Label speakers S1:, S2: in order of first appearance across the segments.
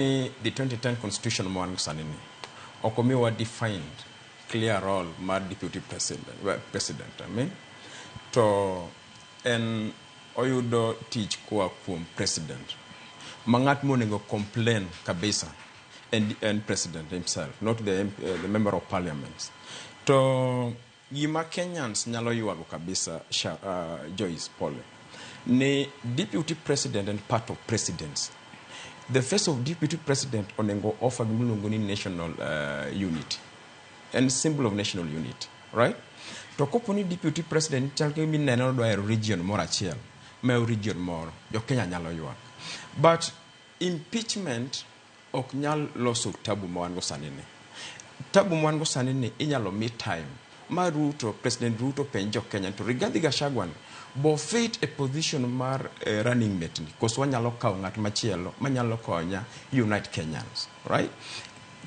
S1: The 2010 Constitution mwan sanini okomiwa defined clear role mar deputy president. I mean to en oyudo tich kwa kuom president. Mangat monego complain kabisa and president himself, not the member of parliament. To gima Kenyans nyalo yuago kabisa Joyce Pole ni deputy president and part of presidents. The face of deputy president onengo offer gimulungoni national unity and symbol of national unity, right? To koponi deputy president chalke mineno do region moro achiel, ma region moro, jo Kenya nyalo yuak. But impeachment ok nyal loso tabu mwango sanini. Tabu mwango sanini inyalo mi time. Ma Ruto, President Ruto penjo Kenya to Rigathi Gachagua bo fit a position mar running mate because wanyalo kaw ngat machielo manyalo konya unite Kenyans, right?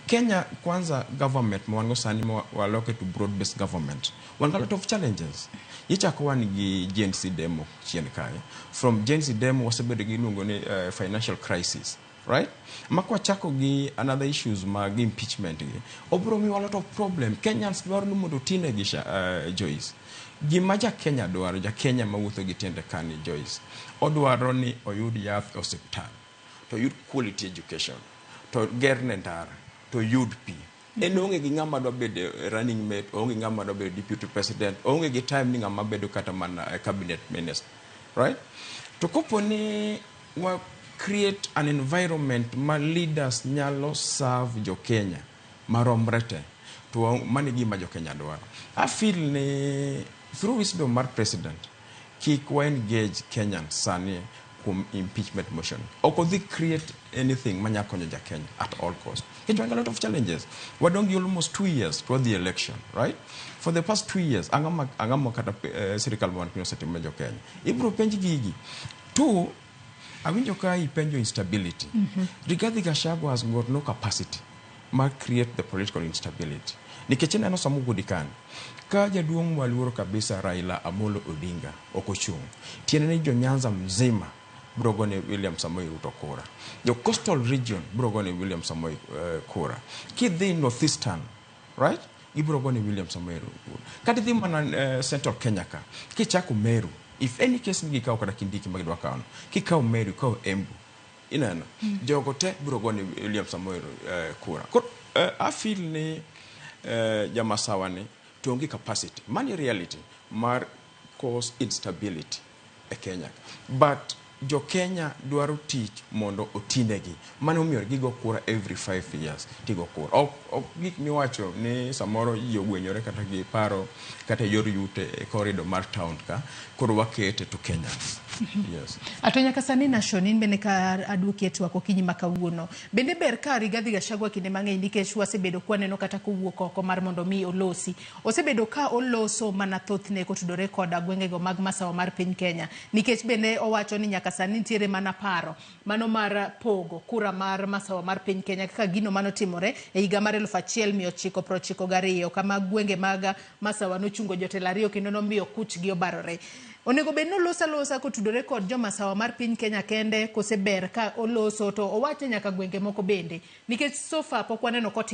S1: Kenya Kwanza government mwango sani waloke to broad based government. One got a lot of challenges. Ichakwa nigi GNC demo chien kae. From GNC demo wasebede gi financial crisis, right? Makwa chako gi another issues mag impeachment gi. Obro mi a lot of problem. Kenyans dwaro numodo tine gi Joyce. Gimaja Kenya dwaro, ja Kenya mawuotho gi tiende kani Joyce. Odwaro ni oyud yath osiptal. To yud quality education. To gerne ndara. To yud pi. En onge gi ngama do bedo running mate, onge ngama do bedo deputy president, onge gi time ni ngama bedo kata mana cabinet minister, right? To koponi wa create an environment ma leaders nyalo serve jo Kenya maromrete to mani gima jo Kenya dwaro. I feel ni through wisdom mar president kik wa engage Kenyan sani kum impeachment motion. Oko they create anything manya konyo ja Kenya at all cost. It brings a lot of challenges. We don't give almost 2 years toward the election, right? For the past 2 years, angama kata Sirkal mwan kino setime jo Kenya. Ibro penji gigi. 2, awinjo ka ipenjo instability. Rigathi Gachagua has got no capacity to create the political instability. Nikechena no samu gudikan. Ka jaduong waluoro kabisa Raila Amolo Odinga okochung. Tiene ni jo Nyanza mzima brogone William Samoei Ruto kura. The coastal region brogone William Samoei kura. Kidhi northeastern, right? Ibrogone William Samoei Ruto. Kati mana central Kenya ka. Kichako Meru. If any case ngi kaw kada Kindiki magidwa kaon. Kikaw Meru, kaw Embu. Inana. Jogote brogone William Samoei kura. I feel ni jamasawa ni tuongi capacity. Money reality mar cause instability e Kenya. But jo Kenya dwaro tich mondo otinegi. Mano miyo gigo kura every 5 years. Tigo kura. Ok gik miwacho ni samoro yogwenyore kata gi paro kata yor yute e corridor mar town ka koro wakete to Kenyans. Yes.
S2: Atonya kasani na shonin bene ka advocate wako kinyi makawuono. Bende ber ka Rigathi Gachagua kinde mang'eny nikech wasebedo kwaneno kata kowuok oko mar mondo mi olosi. Osebedo ka oloso mana thothne kotudore koda gwengego mag masawa mar piny Kenya. Nikech bende owacho ni nyaka sani nitiere mana paro mano mar pogo kura mar masawa mar piny Kenya kaka gino mano timore e higa mar 1992 kama gwenge mag masawa nochungo jotelo ariyo kendo nomiyo kuchgi obarore. Onego beno losa kotudore kod jo masawa mar piny Kenya kende kose ber ka oloso to owache nyaka gwenge moko bende nikech sofa pok waneno